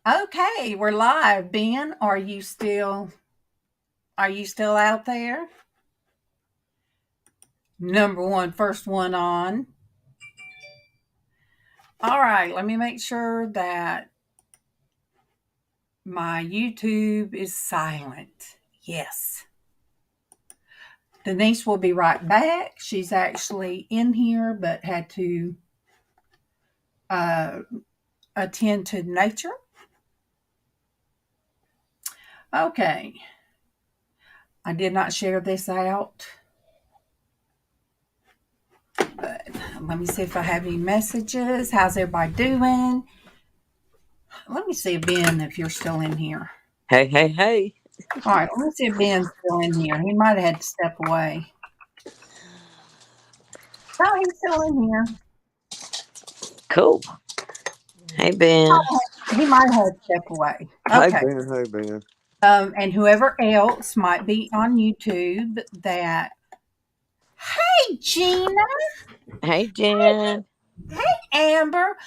Okay, we're live. Ben, are you still out there? Number one, first one on. All right, let me make sure that my YouTube is silent. Yes. Denise will be right back. She's actually in here but had to uh, attend to nature. Okay. I did not share this out, but let me see if I have any messages. How's everybody doing? Let me see, Ben, if you're still in here. Hey, hey, hey. All right, let me see if Ben's still in here. He might have had to step away. No, he's still in here. Cool. Hey, Ben. He might have had to step away. Hey Okay. Ben, hey Ben. And whoever else might be on YouTube that, hey, Gina, Hey, Jen. Amber.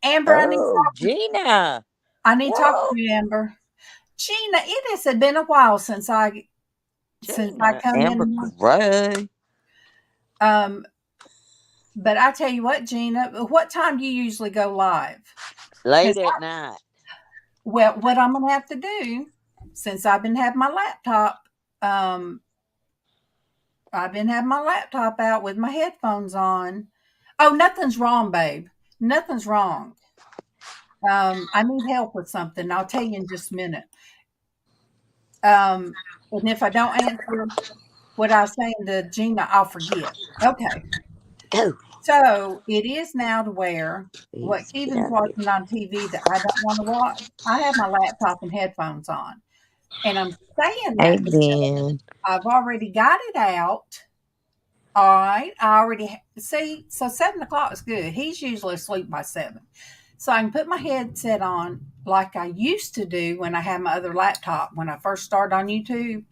Amber, Oh, Gina. I need to talk to Whoa. you, Amber. Gina, it has been a while since I Gina. come Amber in. Gray. Um, but I tell you what, Gina, what time do you usually go live? Late Because at night. Well, what I'm gonna have to do, since um, I've been having my laptop out with my headphones on. Oh, nothing's wrong, babe. Nothing's wrong. I need help with something. I'll tell you in just a minute. And if I don't answer what I was saying to Gina, I'll forget. Okay. Go. So it is now to where what Please get Keevan's out of here. watching on TV that I don't want to watch, I have my laptop and headphones on. And I'm saying Hey, that Ben. I've already got it out. All right. I already see. So 7 o'clock is good. He's usually asleep by 7. So I can put my headset on like I used to do when I had my other laptop. When I first started on YouTube,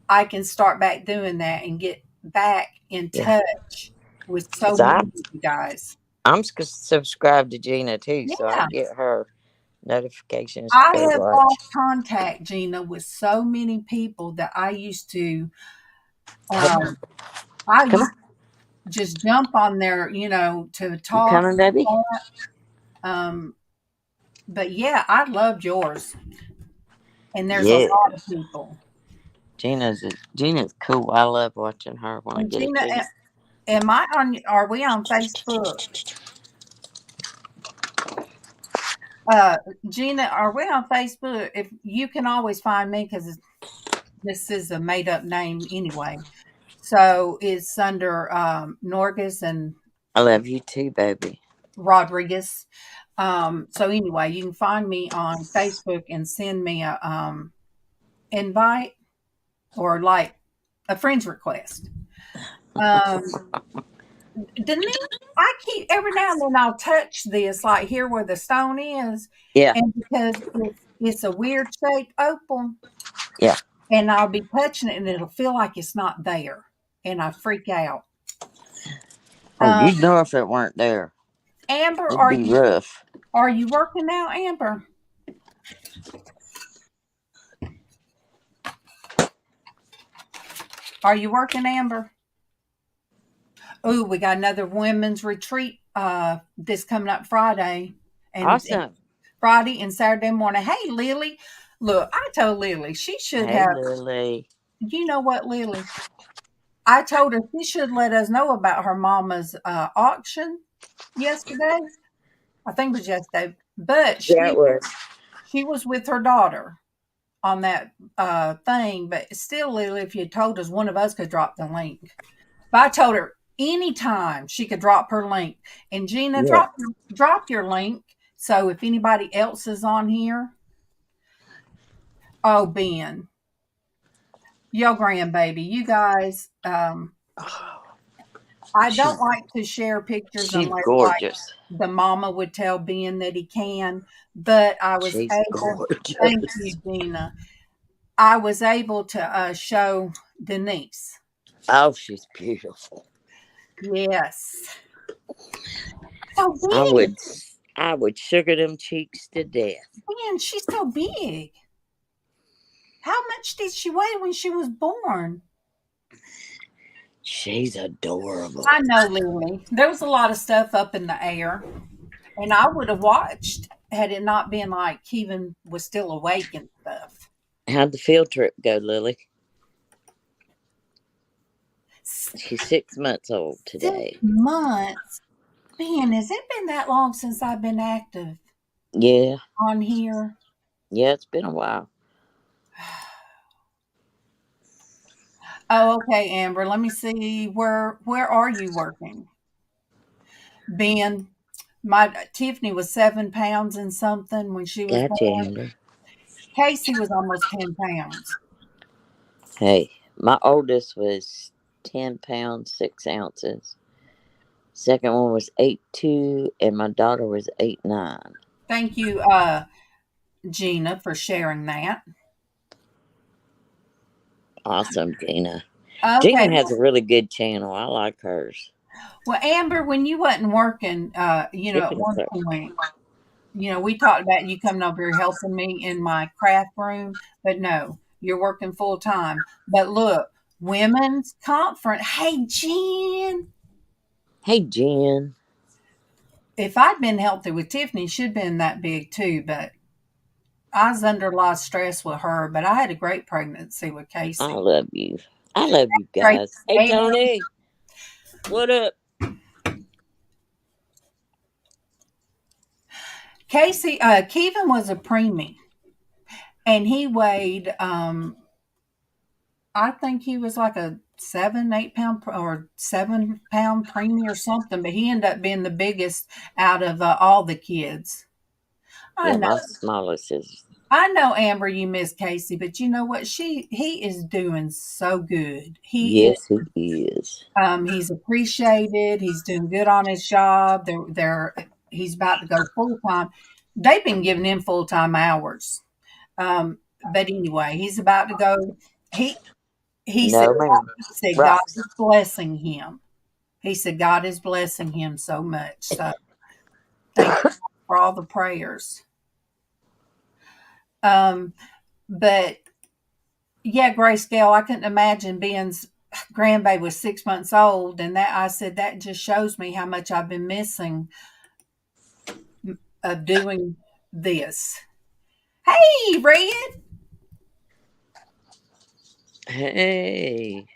I can start back doing that and get back in Yeah. touch with so Because many of you guys. subscribed to Gina, too, so I Yeah. get her notifications to I go have lost watch. contact, Gina, with so many people that I used to. Come on. Um, I Come on. just jump on there, to You talk. coming, baby? Um, but yeah, I loved yours, and there's a Yeah. lot of people. Gina's cool. I love watching her when I And get a Gina, chance. am I on? Are we on Facebook? Uh, Gina, are we on Facebook? If you can always find me because this is a made up name anyway. So it's under Norgus and I love you too, baby. Rodriguez. So anyway, you can find me on Facebook and send me a invite or like a friend's request. Um, Denise, I keep every now and then I'll touch this, like here where the stone is, Yeah, and because it's a weird shaped opal, yeah. and I'll be touching it and it'll feel like it's not there, and I freak out. Oh, Um, you'd know if it weren't there. Amber, It'd be rough. are you working now, Amber? Are you working, Amber? Oh, we got another women's retreat this coming up Friday, and Awesome. Friday and Saturday morning. Hey, Lily, look, I told Lily she should Hey, have. Lily. You know what, Lily? I told her she should let us know about her mama's auction yesterday. I think it was yesterday, but Yeah, it was. she was with her daughter on that thing. But still, Lily, if you told us, one of us could drop the link. But I told her anytime she could drop her link. And Gina, Yeah. drop your link. So if anybody else is on here, oh Ben, yo grandbaby, you guys, I don't She's like to share pictures she's unless like gorgeous. the mama would tell Ben that he can. But I was She's able, thank you, gorgeous. Gina. I was able to show Denise. Oh, she's beautiful. Yes. So I would Ben, I would sugar them cheeks to death. Man, she's so big. How much did she weigh when she was born? She's adorable. I know, Lily. There was a lot of stuff up in the air, and I would have watched had it not been like Kevin was still awake and stuff. How'd the field trip go, Lily? She's 6 months old today. 6 months. Man, has it been that long since I've been active Yeah. on here? Yeah, it's been a while. Oh, okay, Amber. Let me see. Where are you working? Ben, my Tiffany was 7 pounds and something when she was Gotcha, born. Amber. Casey was almost 10 pounds. Hey, my oldest was 10 pounds, 6 ounces. Second one was 8'2", and my daughter was 8'9". Thank you, Gina, for sharing that. Awesome, Gina. Okay. Gina has a really good channel. I like hers. Well, Amber, when you wasn't working, at one point, we talked about you coming over here helping me in my craft room, but no, you're working full time. But look, women's conference. Hey, Jen, Hey, Jen. if I'd been healthy with Tiffany, she'd been that big too. But I was under a lot of stress with her. But I had a great pregnancy with Casey. I love you. I love you Great. guys. Hey, Tony. What up? Casey, Kevin was a preemie, and he weighed. I think he was like a 7, 8 pound or 7 pound preemie or something, but he ended up being the biggest out of all the kids. I Yeah, know. my smallest is. I know, Amber, you miss Casey, but you know what? He is doing so good. Yes, he is. He's appreciated. He's doing good on his job. He's about to go full time. They've been giving him full time hours. But anyway, he's about to go. He said, No, ma'am. God Right. is blessing him. He said God is blessing him so much. So thank you for all the prayers. But yeah, Grayscale, I couldn't imagine Ben's grandbaby was 6 months old, and that I said that just shows me how much I've been missing of doing this. Hey, Red. Hey.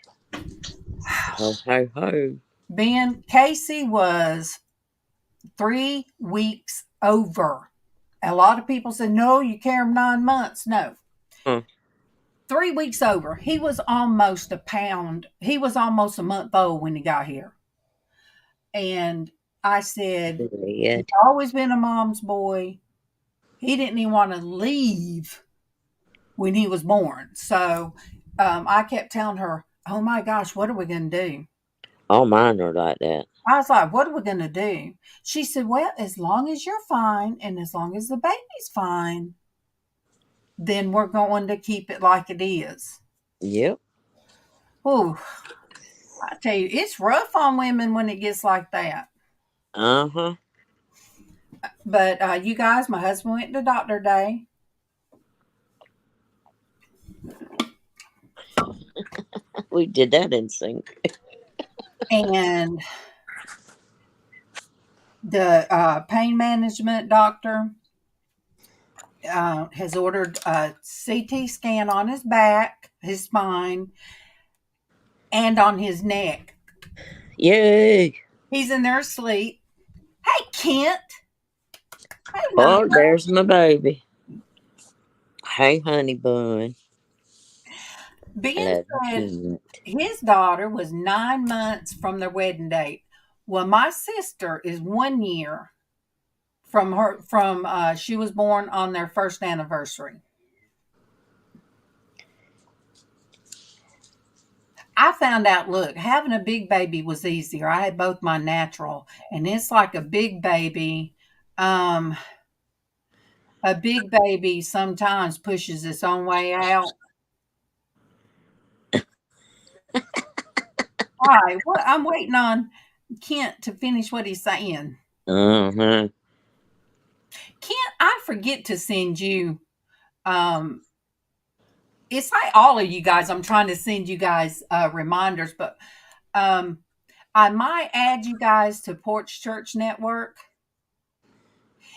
Ho, ho, ho. Ben, Casey was 3 weeks over. A lot of people said, no, you carry him 9 months. No. 3 weeks over. He was almost a pound. He was almost a month old when he got here. And I said, he's always been a mom's boy. He didn't even want to leave when he was born. So I kept telling her, oh my gosh, what are we going to do? All mine are like that. I was like, what are we going to do? She said, well, as long as you're fine and as long as the baby's fine, then we're going to keep it like it is. Yep. Oh, I tell you, it's rough on women when it gets like that. Uh-huh. But you guys, my husband went to doctor day. We did that in sync. And the pain management doctor has ordered a CT scan on his back, his spine, and on his neck. Yay. He's in there asleep. Hey, Kent. Hey, oh, there's my baby. Hey, honey bun. Ben said his daughter was 9 months from their wedding date. Well, my sister is 1 year from she was born on their first anniversary. I found out, look, having a big baby was easier. I had both my natural, and it's like a big baby. A big baby sometimes pushes its own way out. All right, I'm waiting on Kent to finish what he's saying. Uh-huh. forget to send you. It's like all of you guys. I'm trying to send you guys reminders, but I might add you guys to Porch Church Network.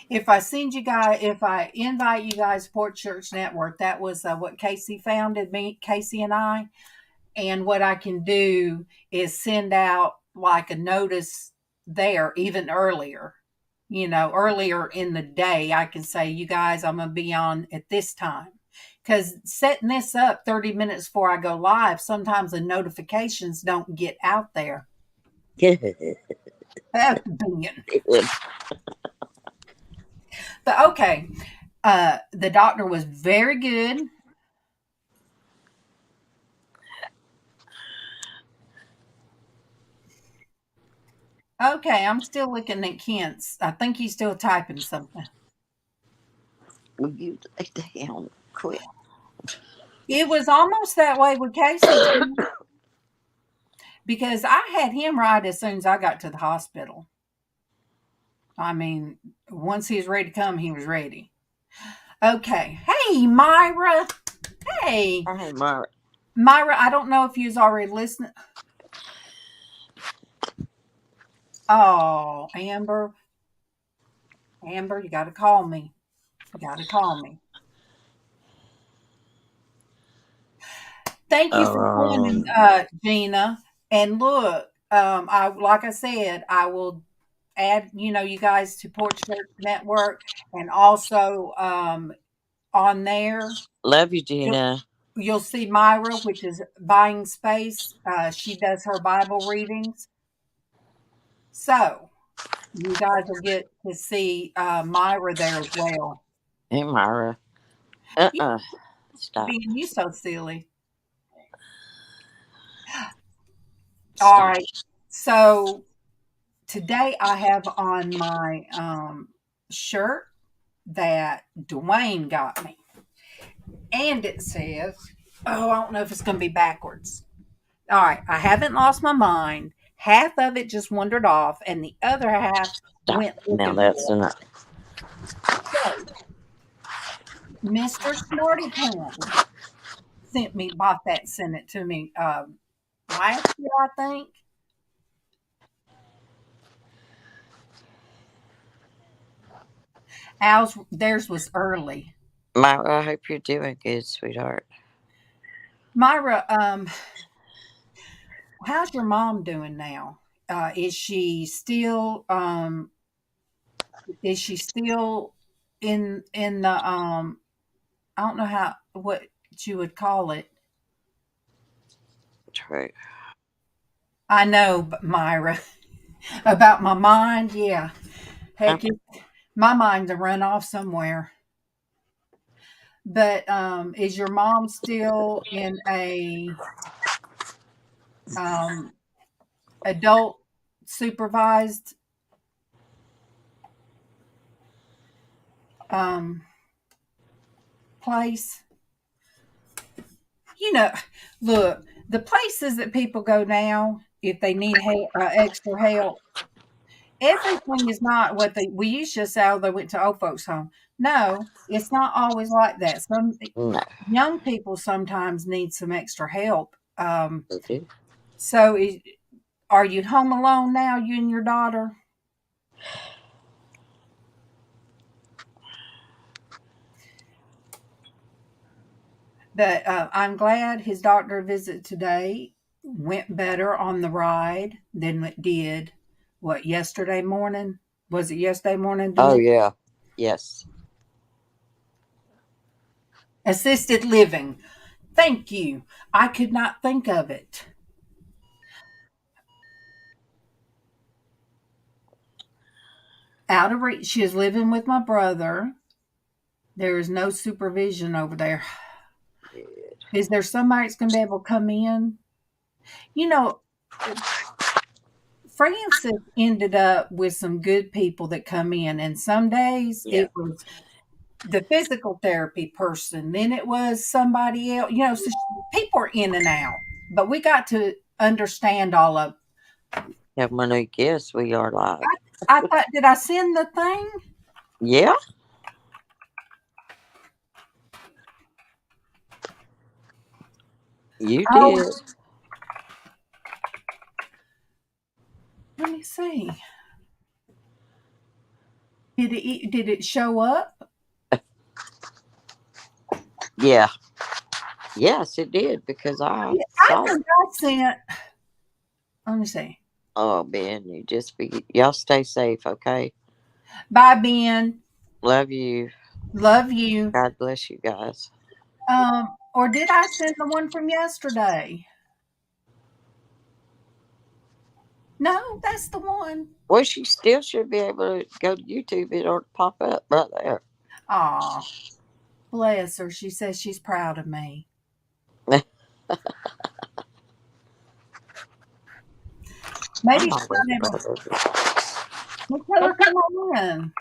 If I invite you guys to Porch Church Network, that was what Casey founded me, Casey and I. And what I can do is send out like a notice there even earlier. Earlier in the day, I can say, you guys, I'm going to be on at this time. Because setting this up 30 minutes before I go live, sometimes the notifications don't get out there. That's convenient. But okay, the doctor was very good. Okay, I'm still looking at Kent's. I think he's still typing something. Will you lay down quick? It was almost that way with Casey because I had him right as soon as I got to the hospital. I mean, once he was ready to come, he was ready. Okay. Hey, Myra. Hey. Hey, Myra. Myra, I don't know if you was already listening. Oh, Amber. Amber, you got to call me. You got to call me. Thank you for joining, Gina. And look, like I said, I will add, you guys to Porch Church Network, and also on there. Love you, Gina. You'll see Myra, which is Buying Space. She does her Bible readings. So you guys will get to see Myra there as well. Hey, Myra. Stop. Being you so silly. Stop. All right. So today I have on my shirt that Dwayne got me. And it says, I don't know if it's going to be backwards. All right. I haven't lost my mind. Half of it just wandered off, and the other half went. Now that's enough. So, Mr. Smarty Pants bought that, sent it to me last year, I think. Theirs was early. Myra, I hope you're doing good, sweetheart. Myra, how's your mom doing now? Is she still in the I don't know what you would call it. True. I know, but Myra, about my mind, yeah. Heck, my mind's a run off somewhere. But is your mom still in a adult supervised place? Look, the places that people go now, if they need extra help, everything is not what we used to say. They went to old folks' home. No, it's not always like that. Some young people sometimes need some extra help. So, are you home alone now, you and your daughter? But I'm glad his doctor visit today went better on the ride than it did, yesterday morning? Was it yesterday morning? Oh, yeah. Yes. Assisted living. Thank you. I could not think of it. Out of reach. She is living with my brother. There is no supervision over there. Is there somebody that's going to be able to come in? Francis ended up with some good people that come in, and some days it was the physical therapy person, then it was somebody else. So people are in and out, but we got to understand all of. Yeah, when I guess we are live. I thought, did I send the thing? Yeah. You Oh, did. let me see. Did it show up? Yeah. Yes, it did because I Yeah, I saw it. think I sent. Let me see. Oh, Ben, you just be. Y'all stay safe, okay? Bye, Ben. Love you. Love you. God bless you guys. Or did I send the one from yesterday? No, that's the one. Well, she still should be able to go to YouTube. It'll pop up right there. Aw, bless her. She says she's proud of me. Maybe I'm she's always not able. proud of you. Let's tell her come on in.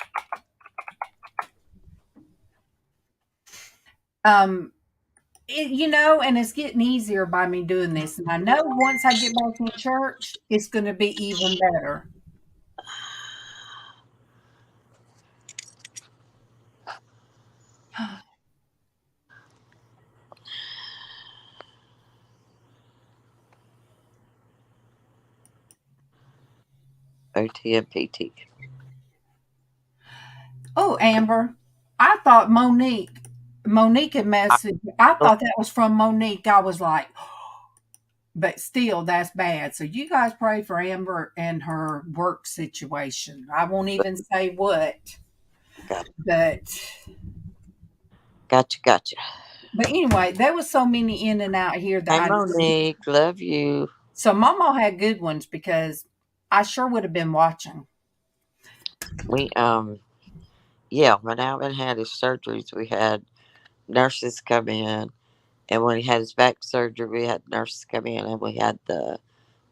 Um, and it's getting easier by me doing this. And I know once I get back in church, it's going to be even better. OT and PT. Oh, Amber, I thought Monique had messaged. I thought that was from Monique. I was like, but still, that's bad. So you guys pray for Amber and her work situation. I won't even say what, Gotcha. but Gotcha. anyway, there was so many in and out here that Hey, I didn't. Monique. Love you. So Mama had good ones because I sure would have been watching. We, yeah, when Alvin had his surgeries, we had nurses come in. And when he had his back surgery, we had nurses come in and we had the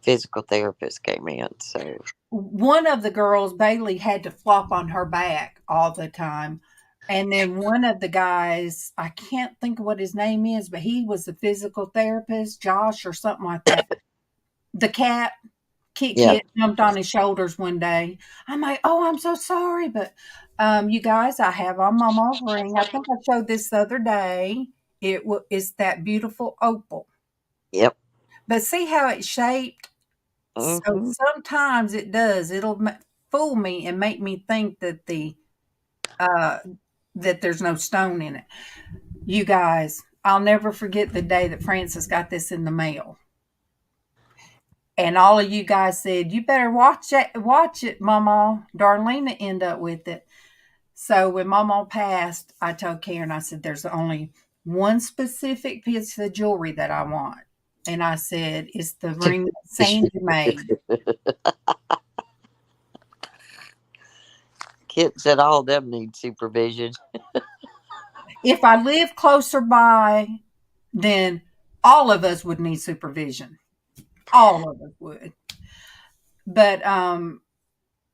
physical therapist came in. So, One of the girls, Bailey, had to flop on her back all the time. And then one of the guys, I can't think of what his name is, but he was the physical therapist, Josh or something like that. The cat, Kit yeah. Kit, jumped on his shoulders one day. I'm like, oh, I'm so sorry. But you guys, I have on Mama's ring. I think I showed this the other day. It's that beautiful opal. Yep. But see how it's shaped? So Hmm. sometimes it does. It'll fool me and make me think that uh, that there's no stone in it. You guys, I'll never forget the day that Francis got this in the mail, and all of you guys said, "You better watch it, Mama." Darlene end up with it. So when Mama passed, I told Karen, I said, "There's only one specific piece of jewelry that I want." And I said, it's the ring that Sandy made. Kit said all of them need supervision. If I live closer by, then all of us would need supervision. All of us would. But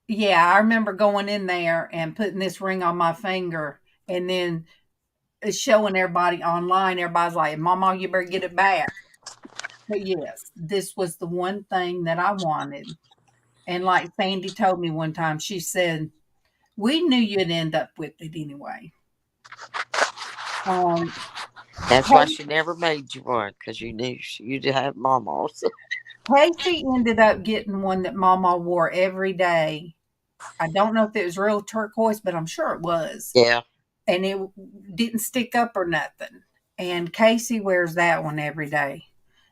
yeah, I remember going in there and putting this ring on my finger and then showing everybody online. Everybody's like, Mama, you better get it back. But yes, this was the one thing that I wanted. And like Sandy told me one time, she said, we knew you'd end up with it anyway. Um, That's why she never made you one because you knew you'd have mamas. Casey ended up getting one that Mama wore every day. I don't know if it was real turquoise, but I'm sure it was. Yeah, And it didn't stick up or nothing. And Casey wears that one every day.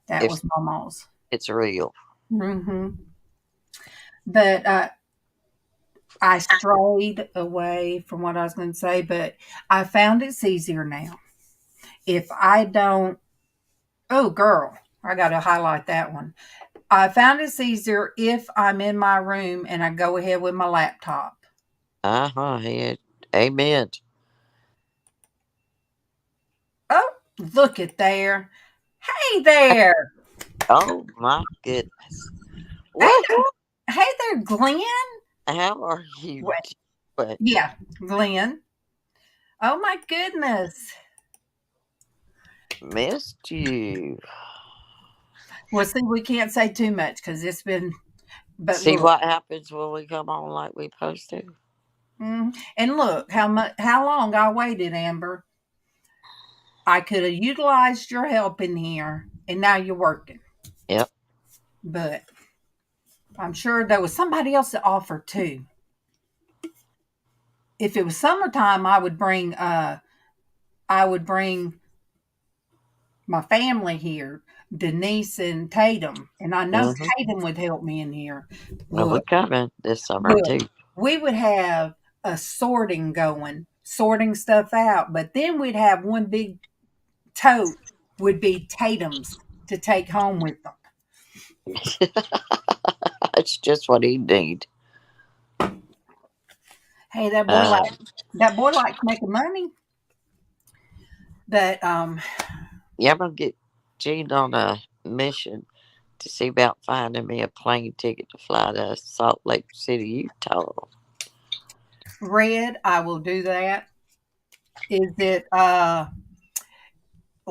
That if was Mama's. it's real. But I strayed away from what I was going to say, but I found it's easier now. If I don't, oh, girl, I got to highlight that one. I found it's easier if I'm in my room and I go ahead with my laptop. Yeah. Amen. Oh, look at there. Hey there. Oh my goodness. Hey, What? hey there, Glenn. How are you? What? But Yeah, Glenn. Oh my goodness. missed you. Well, see, we can't say too much because it's been. But See look, what happens when we come on like we supposed to. and look how long I waited, Amber. I could have utilized your help in here, and now you're working. Yep. But I'm sure there was somebody else that offered too. If it was summertime, I would bring my family here, Denise and Tatum, and I know Mm-hmm. Tatum would help me in here. Well, we're Look, coming this summer look, too. we would have a sorting going, sorting stuff out, but then we'd have one big tote would be Tatum's to take home with them. It's just what he need. Hey, Uh, that boy likes making money, but yeah, I'm gonna get Gene on a mission to see about finding me a plane ticket to fly to Salt Lake City, Utah. Red, I will do that. Is it let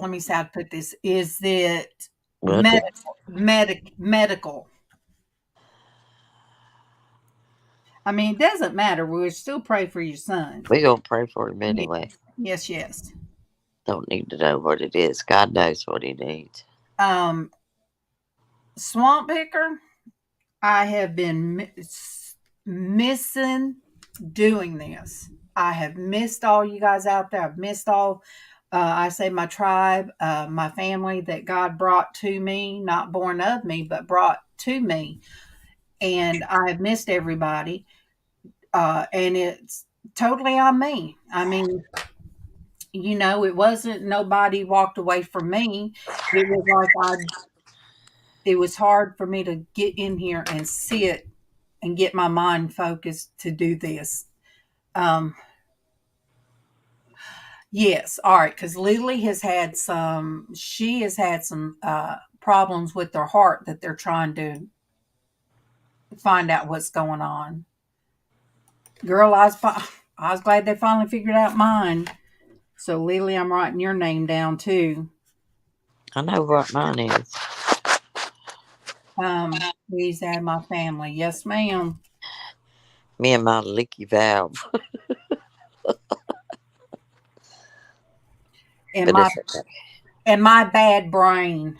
me see how to put this. Is it We'll do. medical? I mean, it doesn't matter. We'll still pray for your son. We gonna pray for him Yes, anyway. yes, yes. Don't need to know what it is. God knows what he needs. Um, Swamp Picker, I have been missing doing this. I have missed all you guys out there. I've missed all, I say my tribe, my family that God brought to me, not born of me, but brought to me. And I've missed everybody. And it's totally on me. I mean, it wasn't nobody walked away from me. It was like it was hard for me to get in here and sit and get my mind focused to do this. Um, yes, all right, because Lily she has had some problems with her heart that they're trying to find out what's going on. Girl, I was glad they finally figured out mine. So Lily, I'm writing your name down too. I know what mine is. Please add my family. Yes, ma'am. Me and my leaky valve. And But my it's okay. bad brain.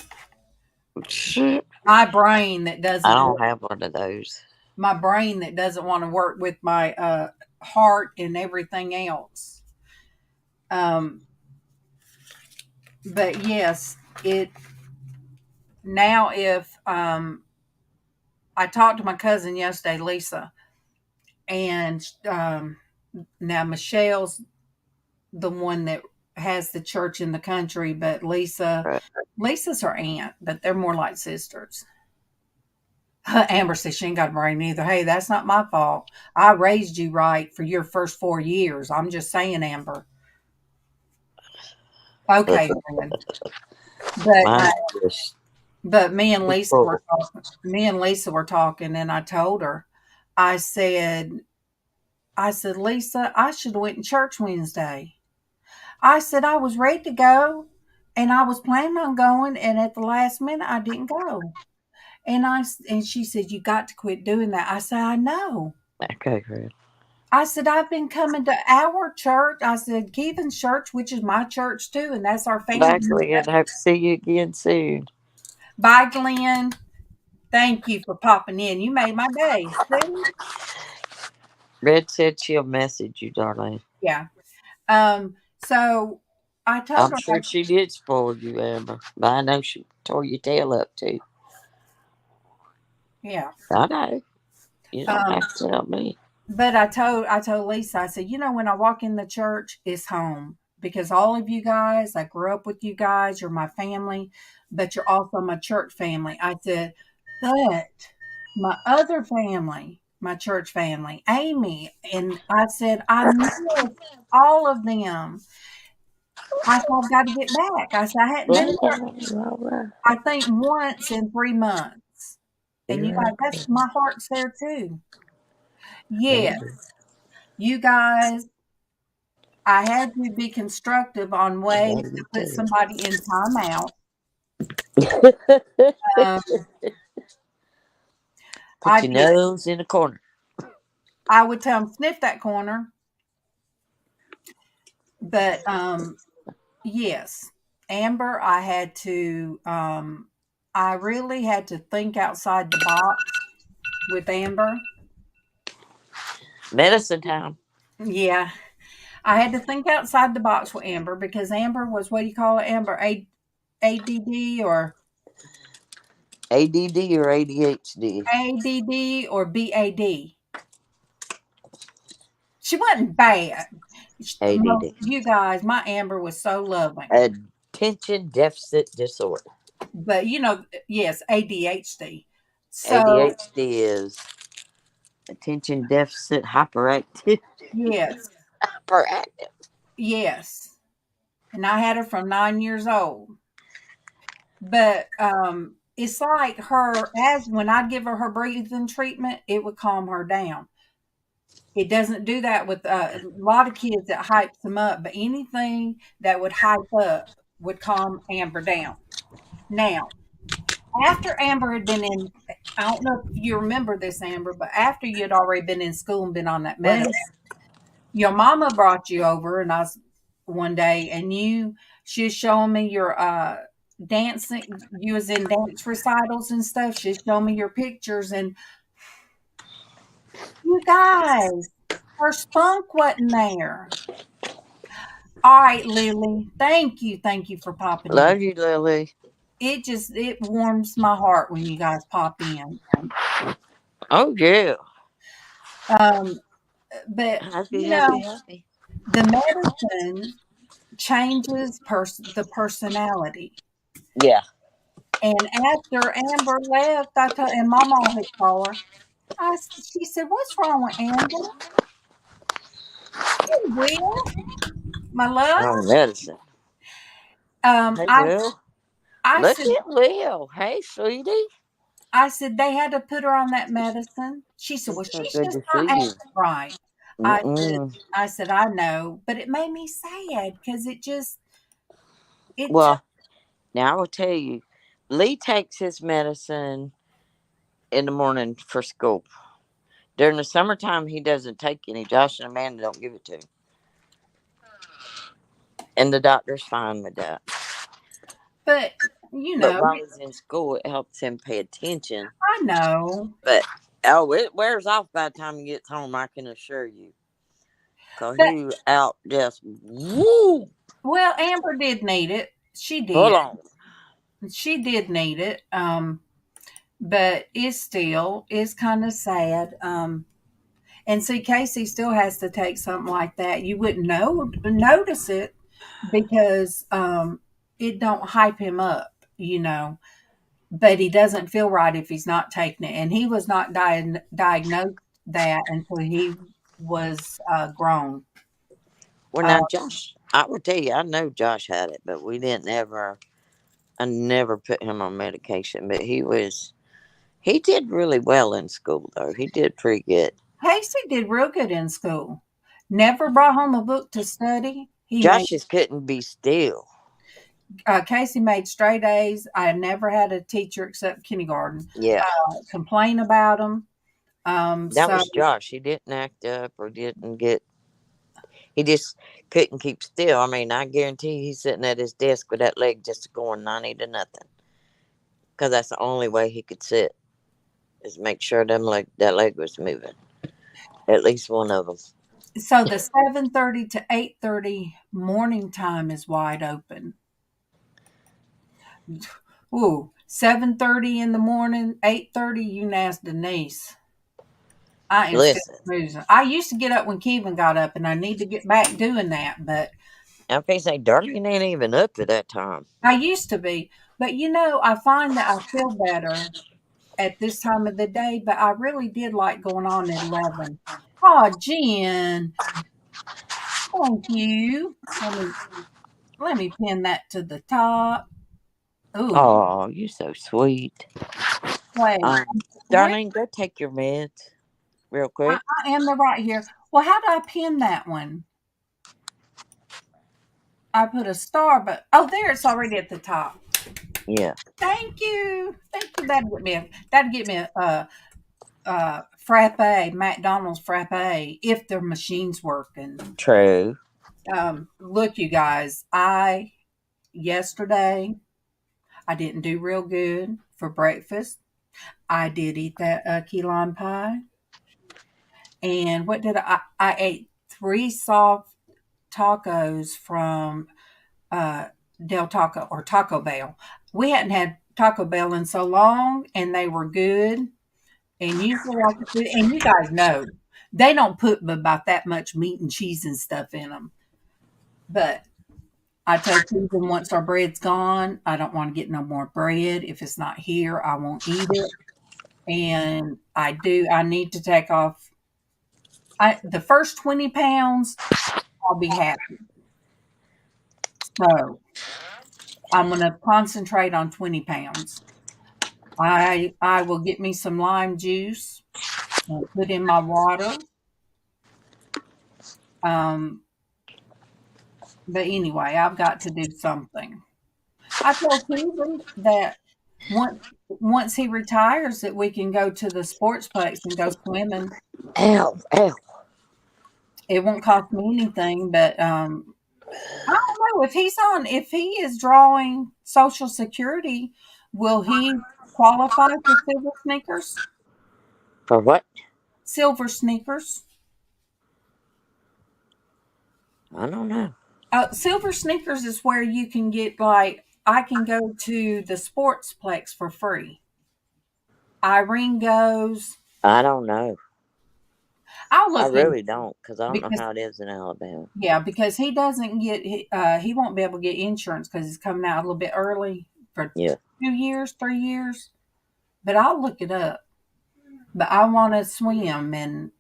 Shit. My brain that I doesn't don't work. have one of those. My brain that doesn't want to work with my heart and everything else. Um, but yes, it now if I talked to my cousin yesterday, Lisa, and now Michelle's the one that has the church in the country, but Right. Lisa's her aunt, but they're more like sisters. Amber says she ain't got a brain either. Hey, that's not my fault. I raised you right for your first 4 years. I'm just saying, Amber. Okay, then. But Mine is just but full. me and Lisa were talking, and I told her, I said, Lisa, I should have went to church Wednesday. I said I was ready to go, and I was planning on going, and at the last minute I didn't go. And she said, you got to quit doing that. I said, I know. Okay, Chris. I said, I've been coming to our church. I said, Keevan's church, which is my church too, and that's our family. Bye, Glenn. Hope to see you again soon. Bye, Glenn. Thank you for popping in. You made my day. See? Red said she'll message you, darling. Yeah. So I told I'm her, sure she did spoil you, Amber. But I know she tore your tail up, too. yeah. I know. You don't Um, have to tell me. but I told Lisa, I said, when I walk in the church, it's home because all of you guys, I grew up with you guys, you're my family, but you're also my church family. I said, but my other family, my church family, Amy, and I said, I miss all of them. I said, I've got to get back. I said, I hadn't been there, I think, once in 3 months. And you guys, that's my heart's there too. Yeah, you guys, I had to be constructive on ways to put somebody in timeout. Um, Put I your did. nose in the corner. I would tell them sniff that corner, but yes. Amber, I really had to think outside the box with Amber. Medicine time. Yeah, I had to think outside the box with Amber because Amber was, what do you call it, Amber? ADD or ADD or ADHD? ADD or BAD. She wasn't bad. ADD. You guys, my Amber was so loving. Attention deficit disorder. But yes, ADHD. So ADHD is attention deficit hyperactive. yes, Hyperactive. yes. And I had her from 9 years old. But it's like her, as when I'd give her breathing treatment, it would calm her down. It doesn't do that with a lot of kids that hypes them up, but anything that would hype up would calm Amber down. Now, after Amber had been in, I don't know if you remember this, Amber, but after you had already been in school and been on that Well, medicine, your mama brought you over, and I was one day, and she was showing me your dancing. You was in dance recitals and stuff. She was showing me your pictures, and you guys, her spunk wasn't there. All right, Lily. Thank you for popping in. love you, Lily. It warms my heart when you guys pop in. Oh yeah. Um, but Happy, you happy, know, happy. the medicine changes the personality. Yeah. And after Amber left, and Mama had called her. She said, "What's wrong with Amber?" Hey, Will, my love. Oh, medicine. Um, Hey, I, Will. I Look said, at Will. Hey, sweetie. they had to put her on that medicine. She said, "Well, It's so she's good just to not see you. acting right." I said, Mm-mm. I know, but it made me sad because it just, Well, now I will tell you, Lee takes his medicine in the morning for school. During the summertime, he doesn't take any. Josh and Amanda don't give it to him. And the doctor's fine with that. but But while he's in school, it helps him pay attention. I know. But, oh, it wears off by the time he gets home, I can assure you. Because But he was out just, woo! well, Amber did need it. She Hold did. on. She did need it. But it's kind of sad. And see, Casey still has to take something like that. You wouldn't notice it because it don't hype him up, But he doesn't feel right if he's not taking it, and he was not diagnosed that until he was grown. Well, Uh, now, Josh, I will tell you, I know Josh had it, but we didn't ever, I never put him on medication. But he did really well in school, though. He did pretty good. Casey did real good in school. Never brought home a book to study. Josh just couldn't be still. Casey made straight A's. I never had a teacher except kindergarten Yeah. complain about him. That So was Josh. He didn't act up or didn't get. He just couldn't keep still. I mean, I guarantee he's sitting at his desk with that leg just going 90 to nothing. Because that's the only way he could sit, is make sure that leg was moving. At least one of them. so the 7:30 to 8:30 morning time is wide open. Ooh, 7:30 in the morning, 8:30. You can ask Denise. I am still Listen, snoozing. I used to get up when Kevin got up, and I need to get back doing that. But I think say Darlene ain't even up at that time. I used to be. But I find that I feel better at this time of the day. But I really did like going on at 11. Oh, Jen, thank you. Let me pin that to the top. Ooh, Oh, you so sweet. wait. Um, Where Darlene, go take your meds real I, quick. I am the right here. Well, how do I pin that one? I put a star, but there it's already at the top. Yeah. Thank you. Thank you. That'd get me a frappe, McDonald's frappe, if their machine's working. True. Look, you guys, yesterday. I didn't do real good for breakfast. I did eat that key lime pie. And what did I ate 3 soft tacos from Del Taco or Taco Bell. We hadn't had Taco Bell in so long, and they were good. And usually, like, and you guys know, they don't put about that much meat and cheese and stuff in them. But I told Susan once our bread's gone, I don't want to get no more bread. If it's not here, I won't eat it. And I do. I need to take off. The first 20 pounds, I'll be happy. So I'm going to concentrate on 20 pounds. I will get me some lime juice and put in my water. Um, but anyway, I've got to do something. I told Steven that once he retires, that we can go to the sportsplex and go swimming. Ow, ow. It won't cost me anything, but I don't know if he is drawing Social Security, will he qualify for silver sneakers? For what? Silver sneakers. I don't know. Silver sneakers is where you can get like I can go to the sportsplex for free. Irene goes. I don't know. I'll I look really don't, because I don't know because how it is in Alabama. yeah, because he doesn't get he won't be able to get insurance because he's coming out a little bit early for Yeah. 2 years, 3 years. But I'll look it up. But I want to swim and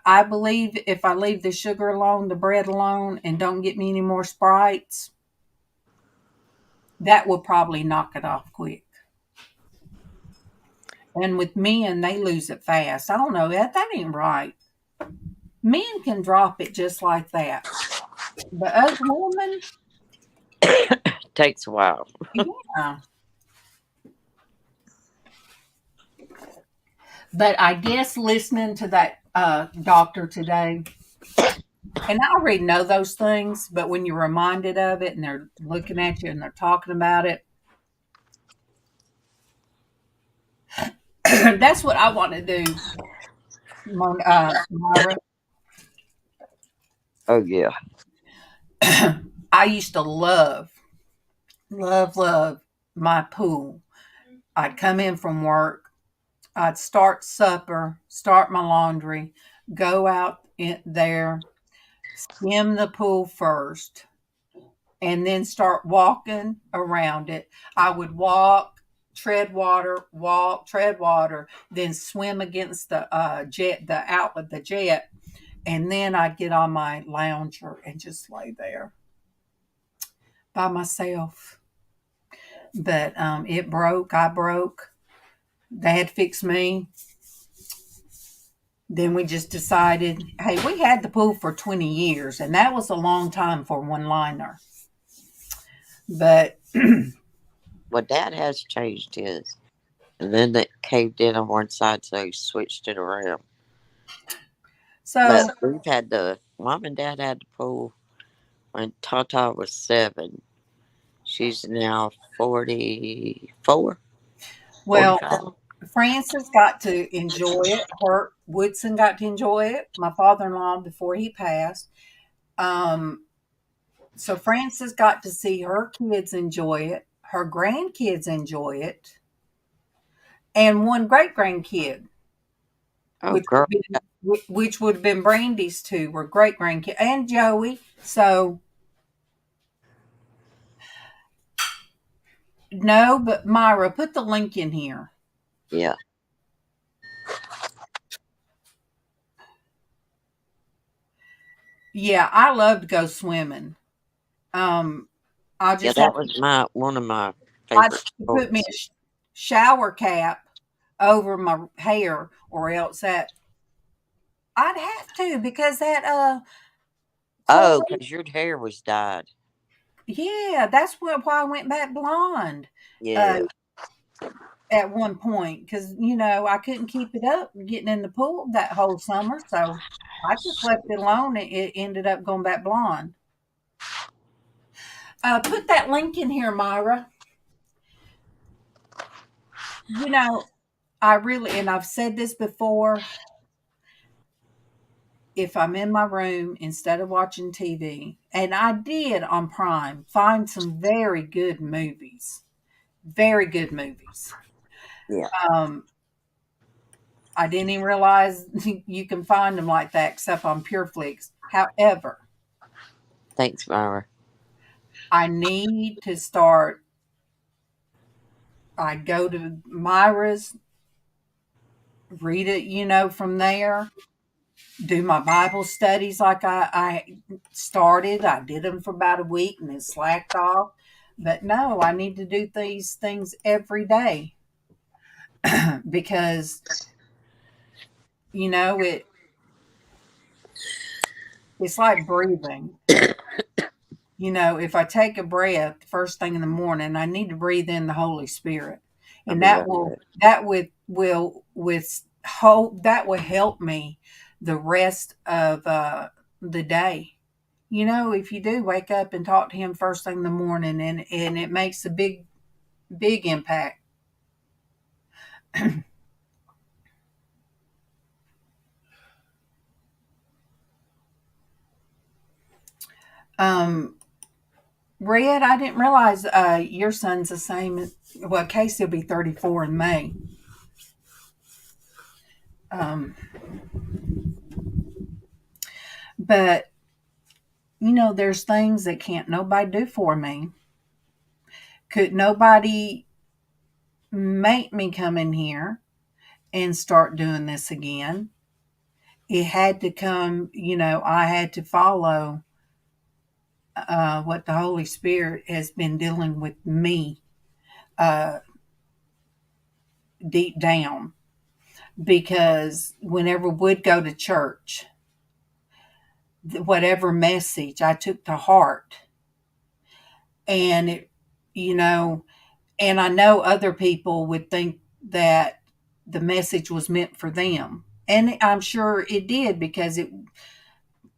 I believe if I leave the sugar alone, the bread alone, and don't get me any more Sprites, that will probably knock it off quick. And with men, they lose it fast. I don't know, that ain't right. Men can drop it just like that. But us women, Takes a while. yeah. But I guess listening to that doctor today, and I already know those things, but when you're reminded of it and they're looking at you and they're talking about it, that's what I want to do, Myra. Oh, yeah. I used to love my pool. I'd come in from work, I'd start supper, start my laundry, go out in there, skim the pool first, and then start walking around it. I would walk, tread water, then swim against the outlet, the jet, and then I'd get on my lounger and just lay there by myself. But it broke. I broke. They had to fix me. Then we just decided, hey, we had the pool for 20 years, and that was a long time for one liner. But Well, Dad has changed his. And then it caved in on one side, so he switched it around. so But we've had Mom and Dad had the pool when Tata was 7. She's now 44, well, 45. Francis got to enjoy it. Her Woodson got to enjoy it. My father-in-law before he passed. Um, so Francis got to see her kids enjoy it. Her grandkids enjoy it, and one great grandkid, Oh, girl. which would have been Brandy's two, were great grandkids, and Joey. So no, but Myra, put the link in here. Yeah. Yeah, I love to go swimming. I'll Yeah, just have that was one of my I favorite put me sports. a shower cap over my hair, or else that I'd have to because that Oh, chlorine. because your hair was dyed. Yeah, that's why I went back blonde. Uh, Yeah. at one point because I couldn't keep it up getting in the pool that whole summer, so I just left it alone. It ended up going back blonde. Put that link in here, Myra. You know, I really, and I've said this before, if I'm in my room instead of watching TV, and I did on Prime find some very good movies, very good movies. Yeah. Um, I didn't even realize you can find them like that except on PureFlix. However, Thanks, Myra. I need to start. I go to Myra's, read it, from there, do my Bible studies like I started. I did them for about a week and then slacked off. But no, I need to do these things every day because it's like breathing. If I take a breath first thing in the morning, I need to breathe in the Holy Spirit, I'll and be right back. that will help me the rest of the day. If you do wake up and talk to Him first thing in the morning, and it makes a big impact. um, Red, I didn't realize your son's the same. Well, Casey will be 34 in May. Um, but there's things that can't nobody do for me. Could nobody make me come in here and start doing this again? It had to come, I had to follow what the Holy Spirit has been dealing with me uh, deep down. Because whenever we'd go to church, whatever message I took to heart, and you know, and I know other people would think that the message was meant for them, and I'm sure it did because it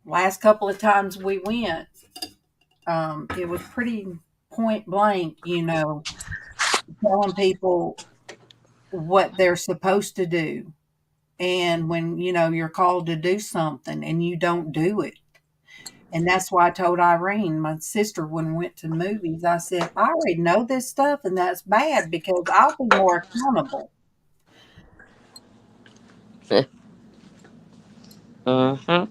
last couple of times we went, it was pretty point blank, telling people what they're supposed to do, and when you're called to do something and you don't do it. And that's why I told Irene, my sister, when we went to the movies, I said, I already know this stuff and that's bad because I'll be more accountable. Mm-hmm.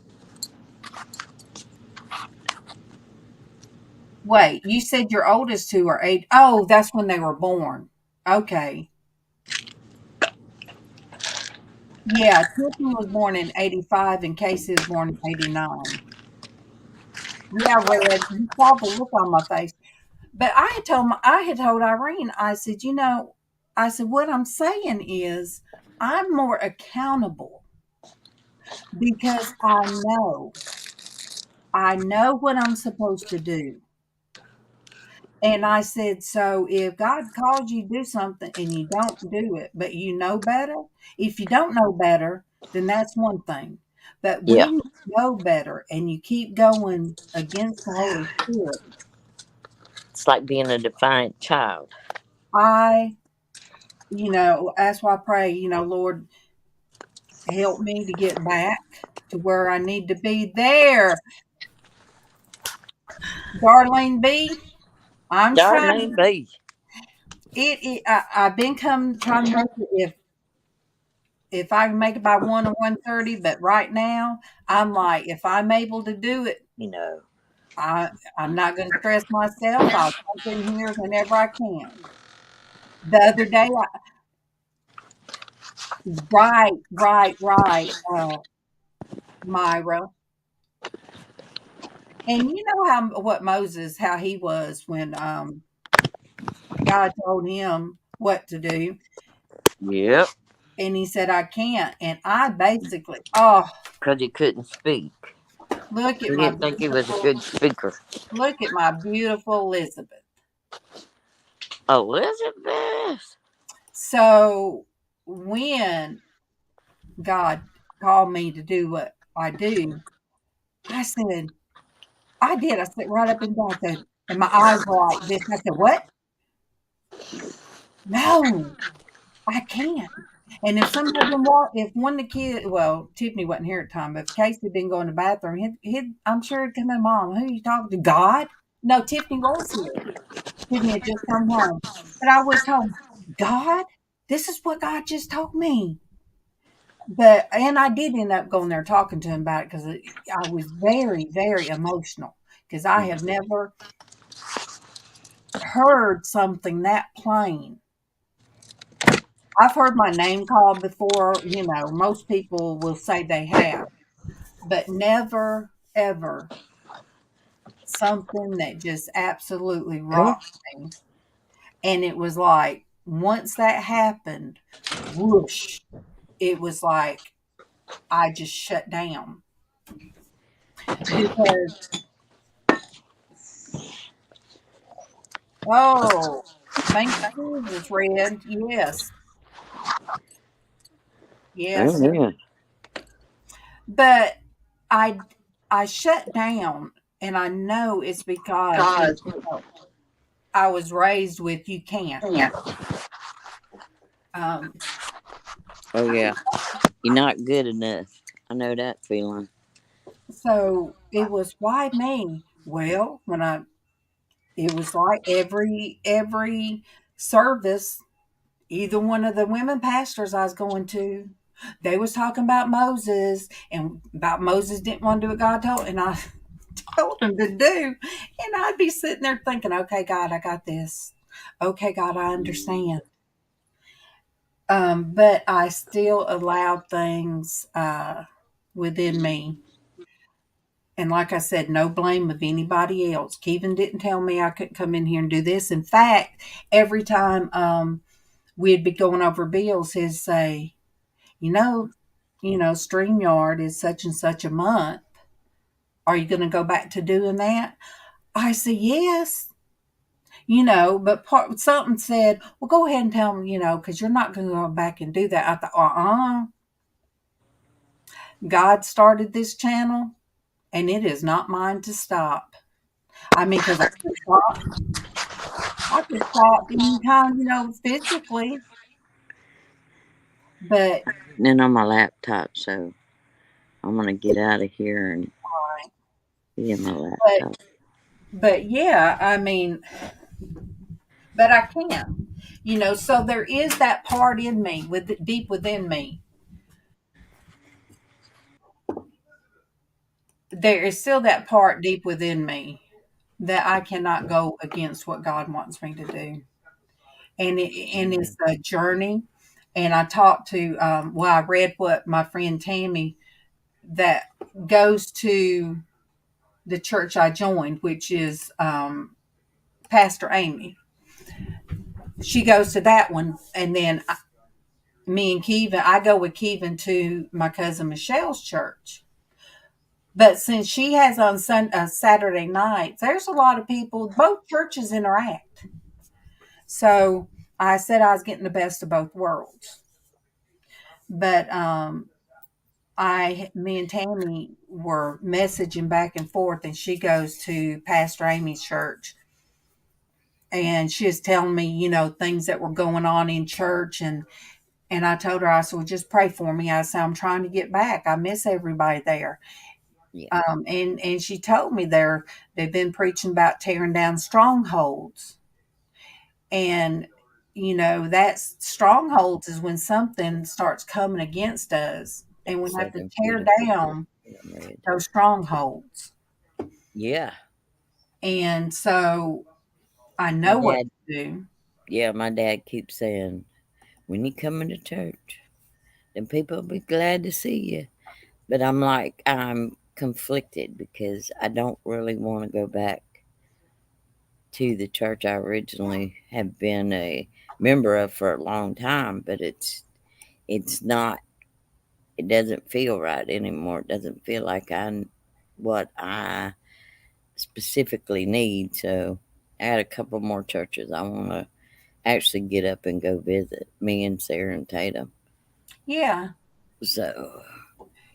Wait, you said your oldest two are eight. Oh, that's when they were born. Okay. Yeah, Tiffany was born in 85 and Casey was born in 89. Yeah, Red, you saw the look on my face. But I had told Irene, I said, what I'm saying is I'm more accountable because I know what I'm supposed to do. And I said, so if God calls you to do something and you don't do it, but you know better, if you don't know better, then that's one thing. But Yeah. when you know better and you keep going against the Holy Spirit, It's like being a defiant child. I, that's why I pray, Lord, help me to get back to where I need to be there. Darlene B, I'm Darlene trying. B. I've been trying to make it if I can make it by 1 or 1:30, but right now I'm like, if I'm able to do it, You know. I'm not going to stress myself. I'll jump in here whenever I can. The other day, right, Myra. And you know how he was when God told him what to do, Yep. and he said, I can't. And I basically, oh, Because he couldn't speak. look at He my didn't think he was a good speaker. beautiful Elizabeth. Elizabeth. So when God called me to do what I do, I said, I did. I said right up and down, I said, And my eyes were like this. I said, "What? No, I can't." And if some of them walk, if one of the kids, well, Tiffany wasn't here at the time, but if Casey didn't go in the bathroom, I'm sure he'd come in, Mom, who are you talking to? God? No, Tiffany was here. Tiffany had just come home. But I was home, God? This is what God just told me. But, and I did end up going there talking to him about it because I was very, very emotional because I have never heard something that plain. I've heard my name called before, most people will say they have, but never, ever something that just absolutely Oh, rocked me. And it was like, once that happened, whoosh, it was like I just shut down because, oh, thank you, Jesus, Red. Yes, oh yes. yeah. But I, I shut down, and I know it's because, I was raised with you can't. Um, Oh yeah. You're not good enough. I know that feeling. so it was why me? Well, it was like every service, either one of the women pastors I was going to, they was talking about Moses and about Moses didn't want to do what God told, and I told him to do, and I'd be sitting there thinking, okay, God, I got this. Okay, God, I understand. But I still allowed things within me. And like I said, no blame of anybody else. Kevin didn't tell me I couldn't come in here and do this. In fact, every time we'd be going over bills, he'd say, you know, StreamYard is such and such a month. Are you going to go back to doing that? I said, yes. But something said, well, go ahead and tell them, because you're not going to go back and do that. I thought, God started this channel and it is not mine to stop. I mean, because I could stop anytime, physically, but And then on my laptop, so I'm gonna get out of here and get my but laptop. but yeah, I mean, but I can't, So there is that part in me, with deep within me. There is still that part deep within me that I cannot go against what God wants me to do, and it's a journey. And I talked to, I read what my friend Tammy that goes to the church I joined, which is Pastor Amy. She goes to that one, and then me and Kevin, I go with Kevin to my cousin Michelle's church. But since she has on Saturday nights, there's a lot of people. Both churches interact. So I said I was getting the best of both worlds. But me and Tammy were messaging back and forth, and she goes to Pastor Amy's church, and she was telling me, things that were going on in church, and I told her, I said, well, just pray for me. I said, I'm trying to get back. I miss everybody there. Yeah. And she told me they've been preaching about tearing down strongholds, and that's strongholds is when something starts coming against us, and we have to Second tear Peter. down I'm ready. those strongholds. Yeah. And so I My know what dad. to do. Yeah, my dad keeps saying, when you come into church, then people will be glad to see you. But I'm like, I'm conflicted because I don't really want to go back to the church I originally have been a member of for a long time, but it's not, it doesn't feel right anymore. It doesn't feel like I what I specifically need. So I had a couple more churches I want to actually get up and go visit, me and Sarah and Tatum. Yeah, So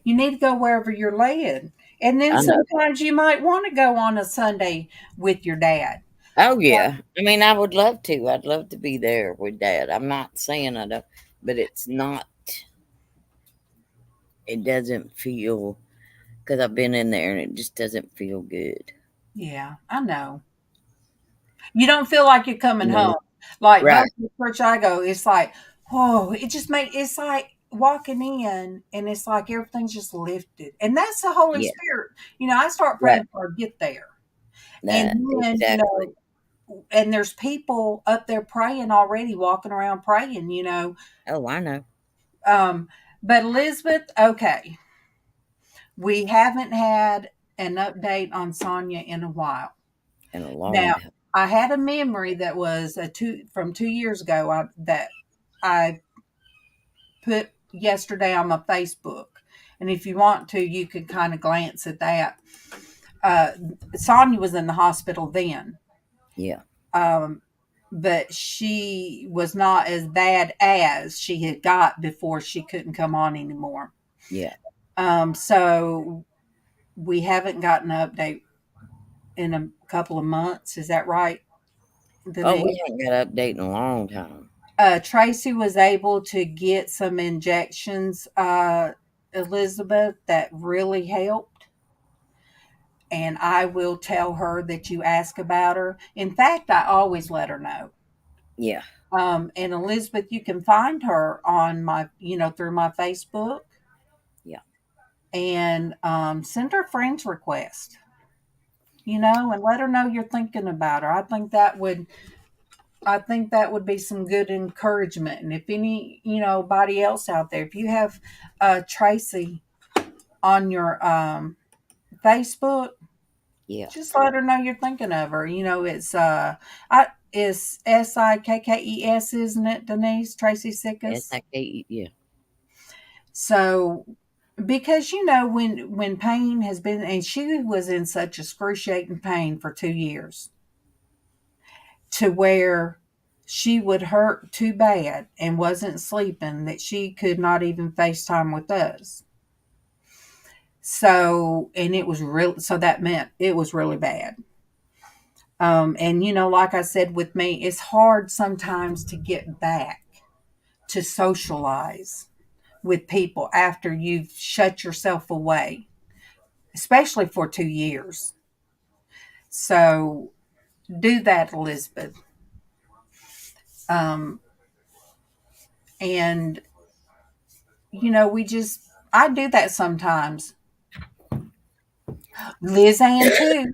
you need to go wherever you're led. And then I know. sometimes you might want to go on a Sunday with your dad. Oh yeah. I mean, I would love to. I'd love to be there with Dad. I'm not saying I don't, but it's not. It doesn't feel because I've been in there and it just doesn't feel good. Yeah, I know. You don't feel like you're coming You know, home. Like right? most of the church I go, it's like, whoa, it's like walking in and it's like everything's just lifted. And that's the Holy Yeah. Spirit. I start Right. praying before I get there. And That then, exactly. and there's people up there praying already, walking around praying. Oh, I know. Um, but Elizabeth, okay, we haven't had an update on Sonia in a while. In a long Now, time. I had a memory that was from 2 years ago that I put yesterday on my Facebook. And if you want to, you could kind of glance at that. Uh, Sonia was in the hospital then, Yeah. um, but she was not as bad as she had got before she couldn't come on anymore. Yeah. So we haven't gotten an update in a couple of months. Is that right, Oh, Denise? we haven't got an update in a long time. Tracy was able to get some injections, Elizabeth, that really helped. And I will tell her that you ask about her. In fact, I always let her know. Yeah. And Elizabeth, you can find her on through my Facebook Yeah. and send her friends request, and let her know you're thinking about her. I think that would be some good encouragement. And if anybody else out there, if you have Tracy on your Facebook, Yeah. just let her know you're thinking of her. It's Sikkes, isn't it, Denise? Tracy Sickus. Yeah. So because when pain has been, and she was in such excruciating pain for 2 years, to where she would hurt too bad and wasn't sleeping that she could not even FaceTime with us. So, and it was real, so that meant it was really bad. And like I said, with me, it's hard sometimes to get back to socialize with people after you've shut yourself away, especially for 2 years. So do that, Elizabeth. Um, and I do that sometimes. Liz Ann too.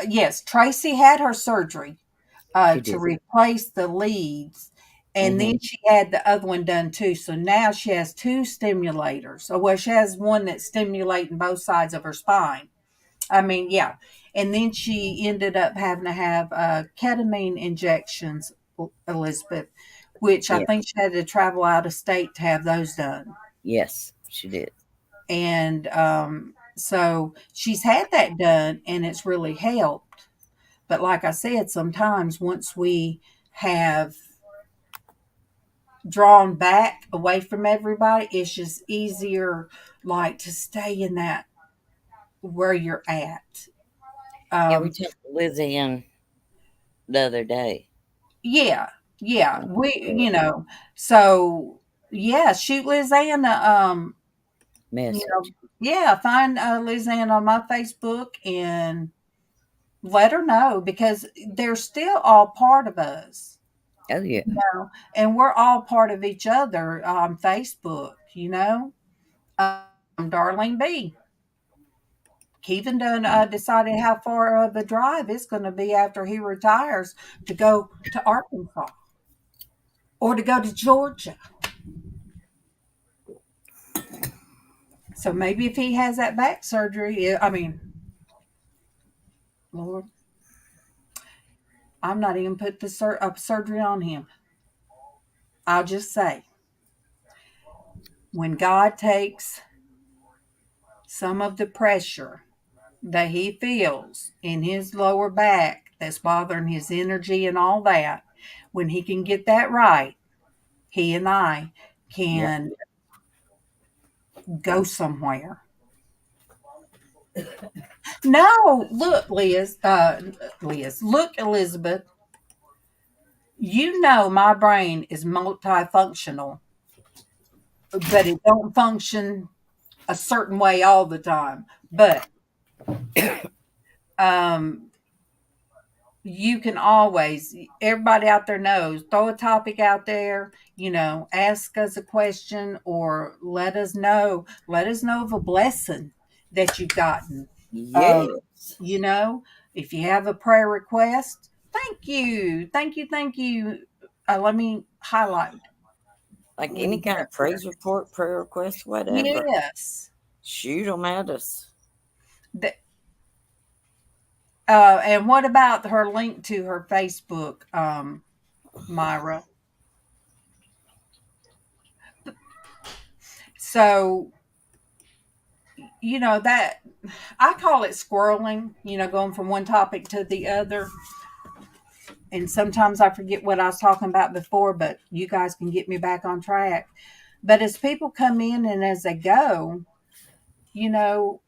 Yes, Tracy had her surgery She to did. replace the leads, and Mm-hmm. then she had the other one done too. So now she has two stimulators. So well, she has one that's stimulating both sides of her spine. I mean, yeah. And then she ended up having to have ketamine injections, Elizabeth, which I Yeah. think she had to travel out of state to have those done. Yes, she did. And so she's had that done and it's really helped. But like I said, sometimes once we have drawn back away from everybody, it's just easier like to stay in that where you're at. Yeah, we Um, talked to Lizzie Ann the other day. yeah, yeah. On We Facebook so yeah, shoot Lizanne you know, message. yeah, find Lizanne on my Facebook and let her know because they're still all part of us, Oh yeah. and we're all part of each other on Facebook. Darlene B. Kevin done decided how far of a drive it's going to be after he retires to go to Arkansas or to go to Georgia. So maybe if he has that back surgery, I mean, Lord, I'm not even put the surgery on him. I'll just say, when God takes some of the pressure that he feels in his lower back that's bothering his energy and all that, when he can get that right, he and I Yeah. can go somewhere. No, look, look, Elizabeth, you know my brain is multifunctional, but it don't function a certain way all the time. But um, you can always, everybody out there knows, throw a topic out there, ask us a question or let us know of a blessing that you've gotten. Um, Yes. you know, if you have a prayer request, thank you. Thank you. Thank you. Let me highlight. Like any kind of praise report, prayer request, whatever. Yes. Shoot them at us. The, and what about her link to her Facebook, Myra? So, that I call it squirreling, going from one topic to the other. And sometimes I forget what I was talking about before, but you guys can get me back on track. But as people come in and as they go, you know,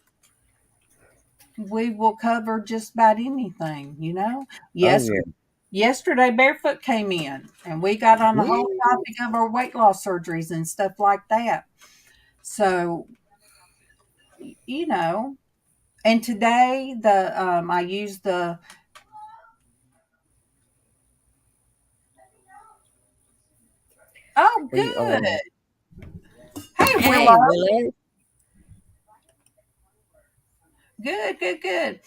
we will cover just about anything. Oh, Yes, yeah. yesterday Barefoot came in and we got on the whole Yeah. topic of our weight loss surgeries and stuff like that. So, you know, and today I used the oh We are. good. Hey Willow. Hey, Willow. Good, good, good.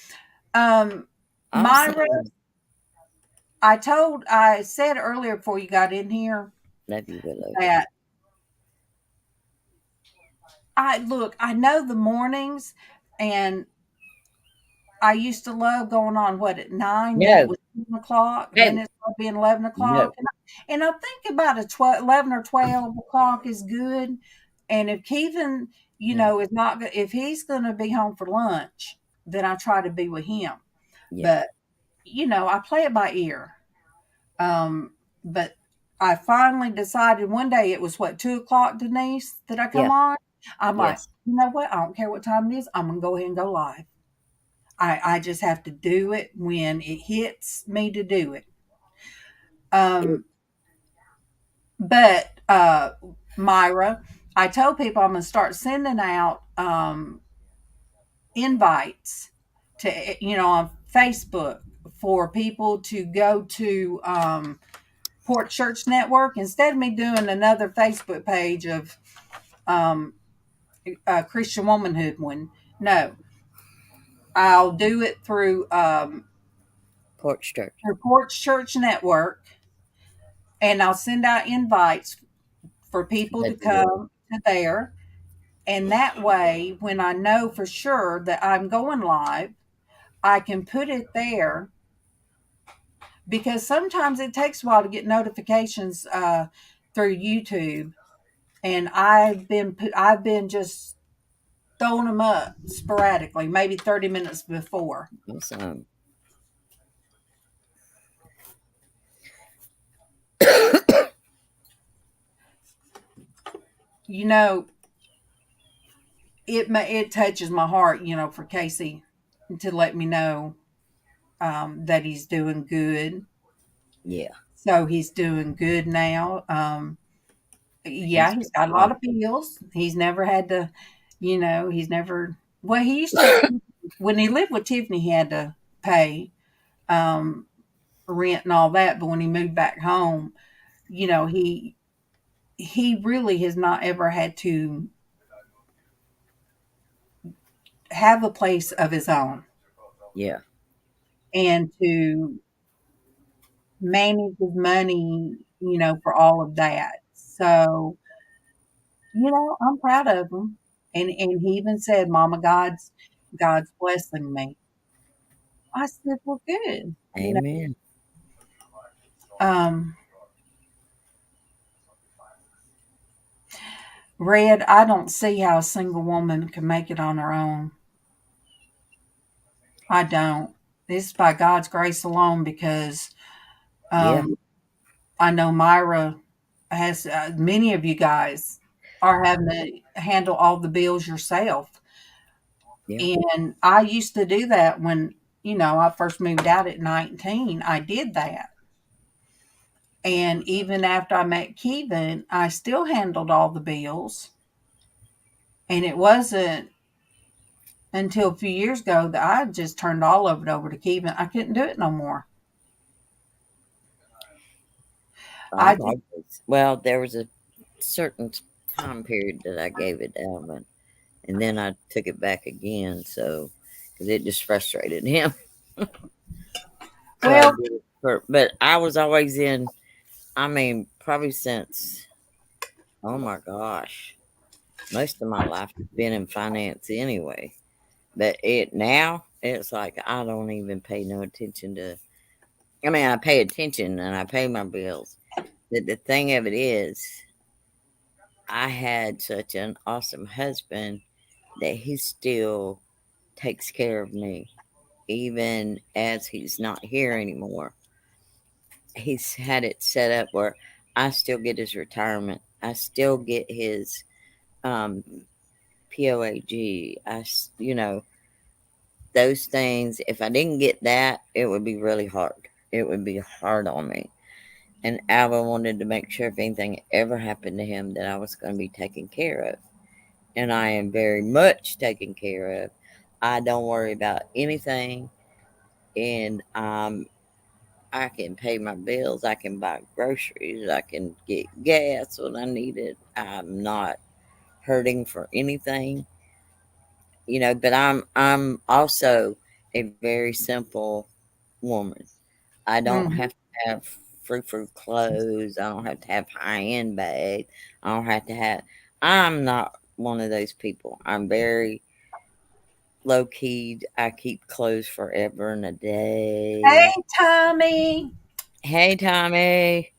Um Myra, Awesome. I said earlier before you got in here Love you, Willow. that I know the mornings and I used to love going on what at 9, then it No, was 7 o'clock, then no, it started being 11 o'clock. no. And I think about 11 or 12 o'clock is good. And if Kevin, No. is not if he's gonna be home for lunch, then I try to be with him. Yeah. But I play it by ear. But I finally decided one day it was what 2 o'clock, Denise, that I come Yeah. on. I'm like, Yes. you know what? I don't care what time it is. I'm gonna go ahead and go live. I just have to do it when it hits me to do it. It, Um, but Myra, I told people I'm gonna start sending out invites to on Facebook for people to go to Port Church Network instead of me doing another Facebook page of um, Christian Womanhood one. No, I'll do it Porch Church. through Port Church Network, and I'll send out invites for people to Love you, Willow. come to there. And that way, when I know for sure that I'm going live, I can put it there because sometimes it takes a while to get notifications through YouTube. And I've been just throwing them up sporadically, maybe 30 minutes before. Awesome. You know, it touches my heart, for Casey to let me know that he's doing good. Yeah. So he's doing good now. Yeah, He's he's got a lot awesome. of bills. He's never had to, he's never. Well, he used to when he lived with Tiffany, he had to pay um, rent and all that. But when he moved back home, he really has not ever had to have a place of his own Yeah. and to manage his money, for all of that. So, I'm proud of him. And he even said, Mama, God's blessing me. I said, well, good. Amen. Um, Red, I don't see how a single woman can make it on her own. I don't. It's by God's grace alone because Yeah. um, I know Myra has many of you guys are having to handle all the bills yourself. Yeah. And I used to do that when, I first moved out at 19. I did that. And even after I met Kevin, I still handled all the bills. And it wasn't until a few years ago that I just turned all of it over to Kevin. I couldn't do it no more. I I've just, always, well, there was a certain time period that I gave it to Alvin, and then I took it back again. So, because it just frustrated him. So I well, did it but I was always in, I mean, probably since, oh my gosh, most of my life has been in finance anyway. But now, it's like I don't even pay no attention to, I mean, I pay attention and I pay my bills. But the thing of it is, I had such an awesome husband that he still takes care of me, even as he's not here anymore. He's had it set up where I still get his retirement. I still get his um, POAG. Those things. If I didn't get that, it would be really hard. It would be hard on me. And Alva wanted to make sure if anything ever happened to him that I was going to be taken care of. And I am very much taken care of. I don't worry about anything. And I can pay my bills. I can buy groceries. I can get gas when I need it. I'm not hurting for anything, But I'm also a very simple woman. I don't mhm. have to have frou clothes. I don't have to have high end bags. I don't have to have. I'm not one of those people. I'm very low key. I keep clothes forever and a Hey, day. Tommy. Hey, Tommy.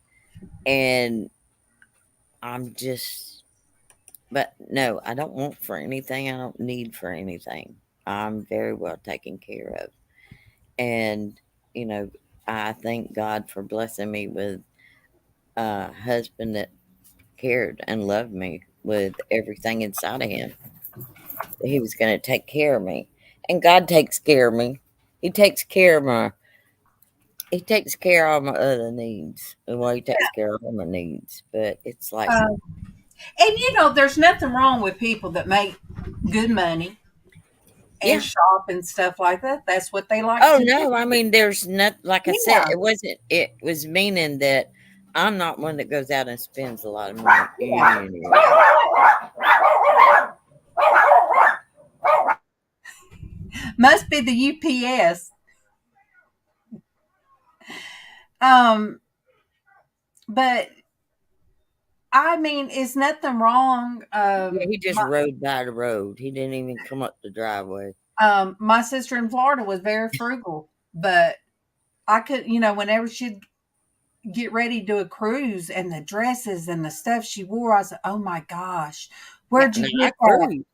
And I'm just, but no, I don't want for anything. I don't need for anything. I'm very well taken care of. And, you know, I thank God for blessing me with a husband that cared and loved me with everything inside of him. He was going to take care of me. And God takes care of me. He takes care of he takes care of all my other needs. Well, he takes care of all my needs. But it's like, Um, and there's nothing wrong with people that make good money and yeah. shop and stuff like that. That's what they like Oh to do. no, I mean there's not, like I said, Yeah, it was meaning that I'm not one that goes out and spends a lot of money yeah. anyway. Must be the UPS. Um, but I mean, it's nothing wrong. Yeah, he just rode by the road. He didn't even come up the driveway. My sister in Florida was very frugal, but I could, whenever she'd get ready to do a cruise and the dresses and the stuff she wore, I said, "Oh my gosh, Yeah, where'd you no, I get that?" cruise.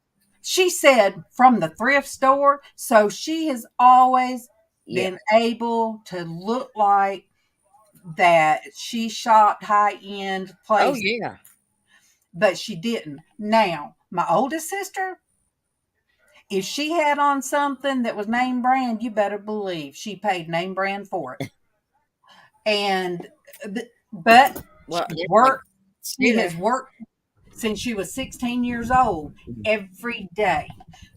She said from the thrift store. So she has always Yeah. been able to look like that she shopped high end Oh places, yeah. but she didn't. Now, my oldest sister, if she had on something that was name brand, you better believe she paid name brand for it. And but Well, she's it's like worked. She Sarah. has worked since she was 16 years old every day.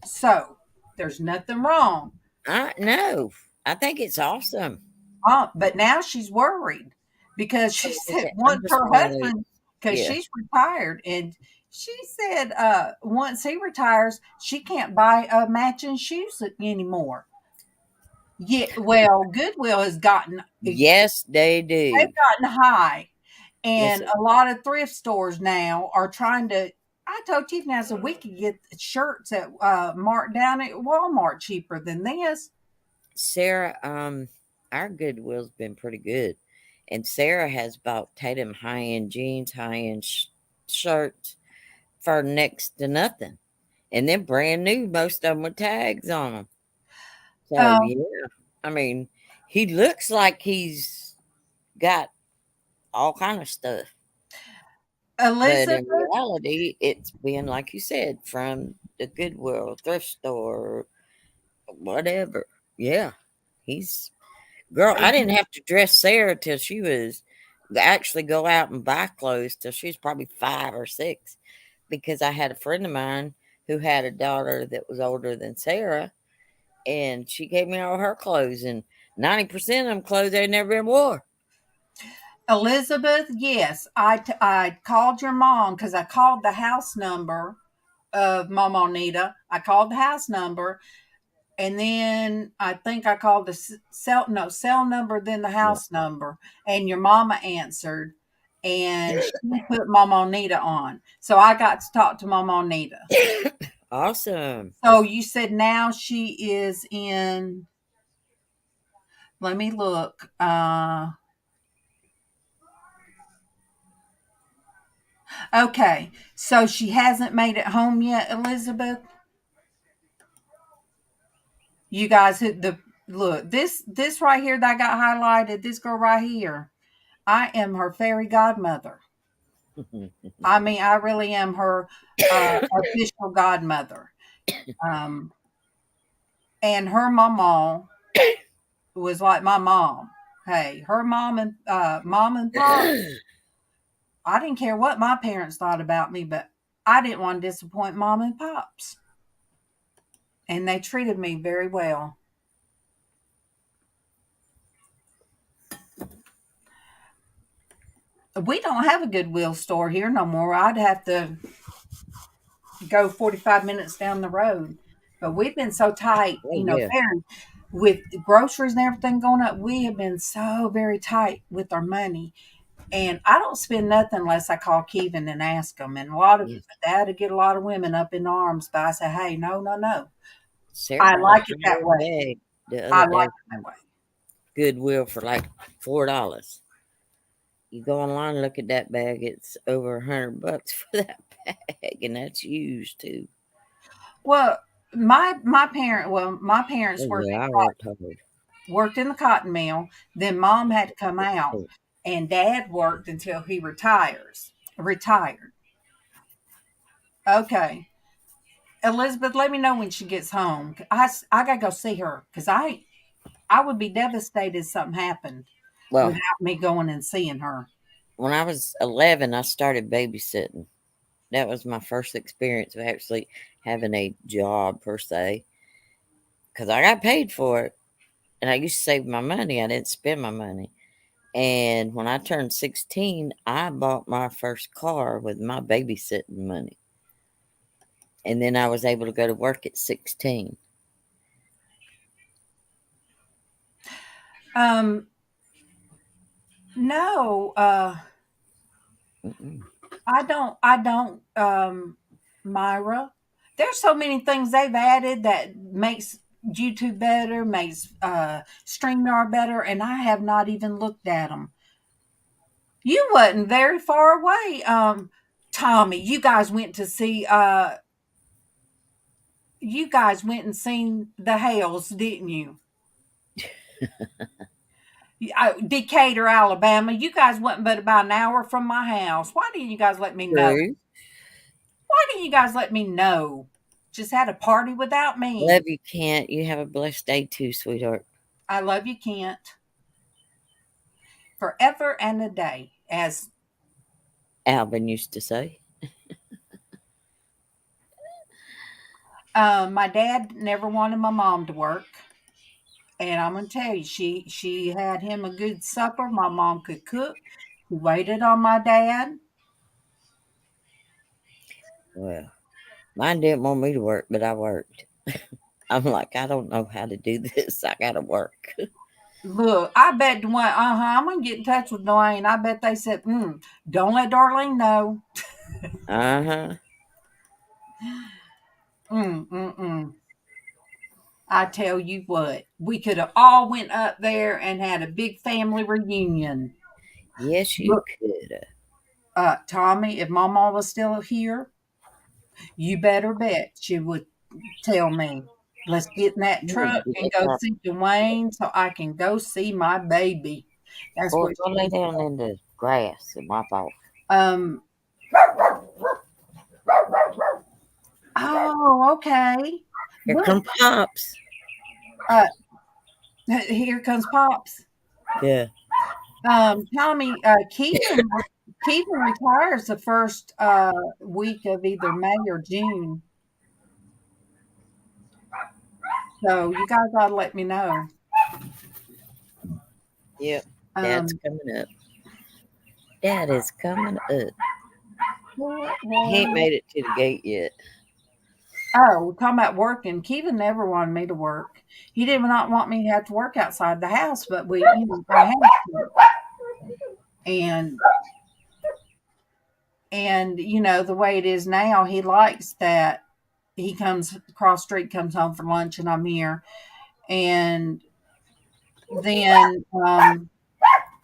So there's nothing wrong. I no. I think it's awesome. But now she's worried because she said I'm once just her one of those. husband, because Yeah. she's retired, and she said once he retires, she can't buy matching shoes anymore. Yeah, well, Goodwill has gotten Yes, they they've do. gotten high, Yes. and a lot of thrift stores now are trying to. I told Tiffany, I said we could get shirts at marked down at Walmart cheaper than this. Sarah, our Goodwill's been pretty good. And Sarah has bought Tatum high end jeans, high end shirts for next to nothing. And they're brand new, most of them with tags on them. So, Um, yeah, I mean, he looks like he's got all kind of stuff. But in Elizabeth, reality, it's been, like you said, from the Goodwill, thrift store, whatever. Yeah, he's girl. I didn't have to dress Sarah till she was actually go out and buy clothes till she was probably 5 or 6, because I had a friend of mine who had a daughter that was older than Sarah, and she gave me all her clothes, and 90% of them clothes they'd never been wore. Elizabeth, yes, I called your mom because I called the house number of Mama Anita. I called the house number, and then I think I called the cell number, then the house number, and your mama answered, and she put Mama Anita on. So I got to talk to Mama Anita. Awesome. So you said now she is in. Let me look. Okay, so she hasn't made it home yet, Elizabeth. You guys, look this right here that I got highlighted. This girl right here, I am her fairy godmother. I mean, I really am her official godmother. And her mama was like my mom. Hey, her mom and pop. I didn't care what my parents thought about me, but I didn't want to disappoint mom and pops. And they treated me very well. We don't have a Goodwill store here no more. I'd have to go 45 minutes down the road. But we've been so tight, very, with groceries and everything going up. We have been so very tight with our money. And I don't spend nothing unless I call Kevin and ask them. And a lot of that to get a lot of women up in arms. But I say, hey, no. Sarah, I like it that way. I like it that way. Goodwill for like $4. You go online and look at that bag, it's over $100 for that bag, and that's used too. Well, my parents worked in the cotton mill. Then mom had to come out, and dad worked until he retired. Okay. Elizabeth, let me know when she gets home. I gotta go see her because I would be devastated if something happened without me going and seeing her. When I was 11, I started babysitting. That was my first experience of actually having a job per se, because I got paid for it, and I used to save my money. I didn't spend my money. And when I turned 16, I bought my first car with my babysitting money. And then I was able to go to work at 16. No, I don't, Myra. There's so many things they've added that makes YouTube better, makes StreamYard better, and I have not even looked at them. You wasn't very far away, Tommy. You guys went to see. You guys went and seen the Hales, didn't you? Decatur, Alabama. You guys wasn't but about an hour from my house. Why didn't you guys let me know? Why didn't you guys let me know? Just had a party without me. Love you, Kent. You have a blessed day too, sweetheart. I love you, Kent. Forever and a day, as Alvin used to say. My dad never wanted my mom to work. And I'm going to tell you, she had him a good supper. My mom could cook. He waited on my dad. Well, mine didn't want me to work, but I worked. I'm like, I don't know how to do this. I got to work. Look, I bet Dwayne, I'm going to get in touch with Dwayne. I bet they said, don't let Darlene know. I tell you what, we could have all went up there and had a big family reunion. Yes, you could. Tommy, if Mama was still here, you better bet she would tell me, let's get in that truck and go see Dwayne so I can go see my baby. That's what she lay down in the grass and wipe off. Oh, okay. Here Well, come Pops. here comes Pops. Yeah. Tommy, Keegan retires the first week of either May or June. So you guys ought to let me know. Yep. Dad's Um, coming up. Dad is coming up. what He ain't was- made it to the gate yet. oh, we're talking about working. Keegan never wanted me to work. He did not want me to have to work outside the house, but I had to. And the way it is now, he likes that he comes across street, comes home for lunch, and I'm here. And then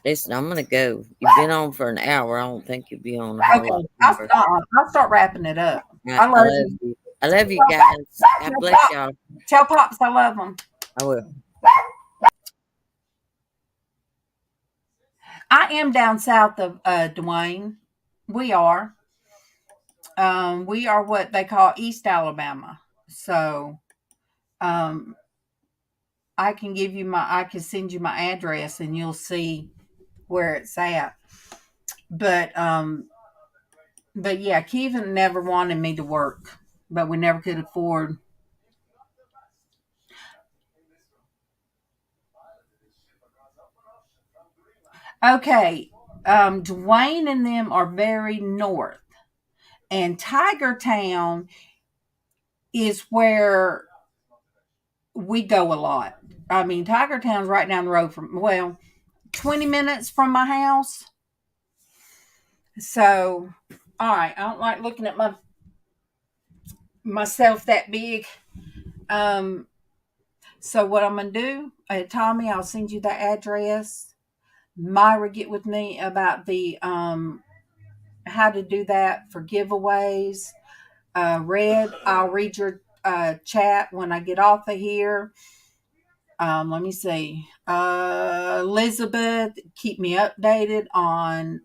Listen, I'm gonna go. You've been on for an hour. I don't think you'll be on a whole lot okay, longer. I'll start wrapping it up. Right, I love you. you. I love you guys. God bless y'all. Tell Pops I love him. I will. I am down south of Dwayne. We are. We are what they call East Alabama. So I can send you my address and you'll see where it's at. But yeah, Kevin never wanted me to work, but we never could afford. Okay, Dwayne and them are very north, and Tiger Town is where we go a lot. I mean, Tiger Town's right down the road from 20 minutes from my house. So, all right, I don't like looking at myself that big. So what I'm gonna do, Tommy, I'll send you the address. Myra, get with me about the how to do that for giveaways. Red, I'll read your chat when I get off of here. Let me see. Elizabeth, keep me updated on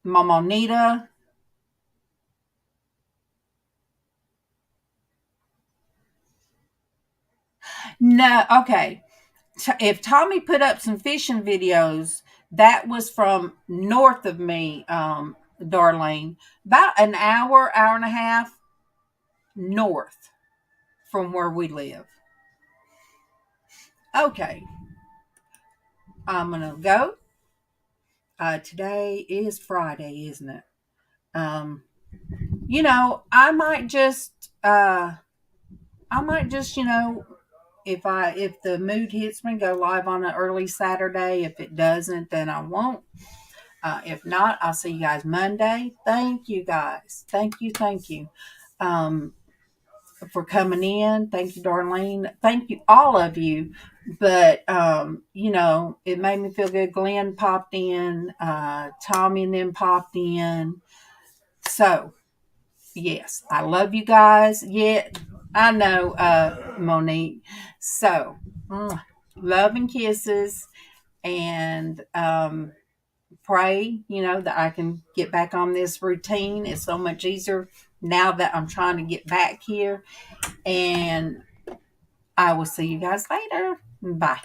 Mama Nita. No, okay. If Tommy put up some fishing videos, that was from north of me, Darlene, about an hour and a half north from where we live. Okay, I'm gonna go. Today is Friday, isn't it? I might just, if the mood hits me, go live on an early Saturday. If it doesn't, then I won't. If not, I'll see you guys Monday. Thank you guys. Thank you. For coming in. Thank you, Darlene. Thank you, all of you. But it made me feel good. Glenn popped in, Tommy and them popped in. So yes, I love you guys. Yet I know, Monique. So love and kisses, and pray, that I can get back on this routine. It's so much easier now that I'm trying to get back here. And I will see you guys later. Bye.